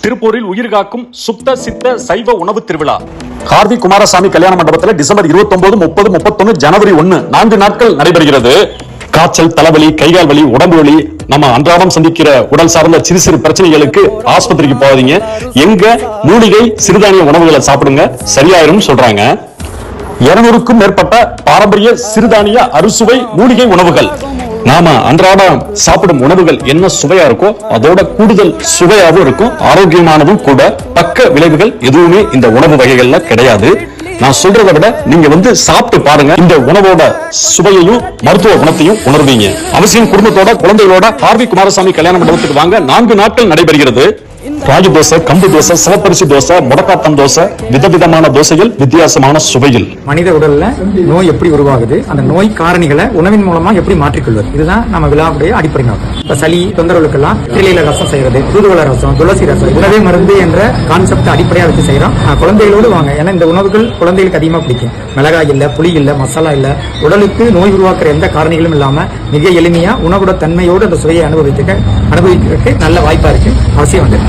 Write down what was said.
திருப்பூரில் உயிர் காக்கும் சுத்த சித்த சைவ உணவு திருவிழா கார்த்திக் குமாரசாமி கல்யாண மண்டபத்தில் டிசம்பர் 29, 30, 31, ஜனவரி 1 4 நாட்கள் நடைபெறுகிறது. காய்ச்சல், தலைவலி, கைகால் வலி, உடம்பு வலி, நம்ம அன்றாடம் சந்திக்கிற உடல் சார்ந்த சிறு சிறு பிரச்சனைகளுக்கு ஆஸ்பத்திரிக்கு போகாதீங்க. எங்க மூலிகை சிறுதானிய உணவுகளை சாப்பிடுங்க, சரியாயிரும் சொல்றாங்க. 200க்கும் மேற்பட்ட பாரம்பரிய சிறுதானிய அறுசுவை மூலிகை உணவுகள். நாம அன்றாடம் சாப்பிடும் உணவுகள் என்ன சுவையா இருக்கோ அதோட கூடுதல் சுவையாகவும் இருக்கும், ஆரோக்கியமானதும் கூட. பக்க விளைவுகள் எதுவுமே இந்த உணவு வகைகள்ல கிடையாது. நான் சொல்றதை விட நீங்க சாப்பிட்டு பாருங்க, இந்த உணவோட சுவையையும் மருத்துவ குணத்தையும் உணர்வீங்க. அவசியம் குடும்பத்தோட குழந்தைகளோட கார்த்திக் குமாரசாமி கல்யாண மண்டபத்துக்கு வாங்க. 4 நாட்கள் நடைபெறுகிறது. ராகி தோசை, கம்பு தோசை, சிவப்பரிசி தோசை, முடக்காட்டம் தோசை, விதவிதமான தோசைகள், வித்தியாசமான சுவையில். மனித உடல்ல நோய் எப்படி உருவாகுது, அந்த நோய் காரணிகளை உணவின் மூலமா எப்படி மாற்றிக்கொள்வது, இதுதான் நம்ம விழாவுடைய அடிப்படை நோக்கம். இப்ப சளி தொந்தரவுகளுக்கெல்லாம் திரையில ரசம் செய்யறது, தூதுவளை ரசம், துளசி ரசம், உணவே மருந்து என்ற கான்செப்ட் அடிப்படையா வச்சு செய்யறோம். குழந்தைகளோடு வாங்க, ஏன்னா இந்த உணவுகள் குழந்தைகளுக்கு அதிகமா பிடிக்கும். மிளகாய் இல்ல, புளி இல்ல, மசாலா இல்ல, உடலுக்கு நோய் உருவாக்குற எந்த காரணிகளும் இல்லாம மிக எளிமையா உணவோட தன்மையோடு அந்த சுவையை அனுபவிக்க நல்ல வாய்ப்பா இருக்கு. அவசியம் வந்து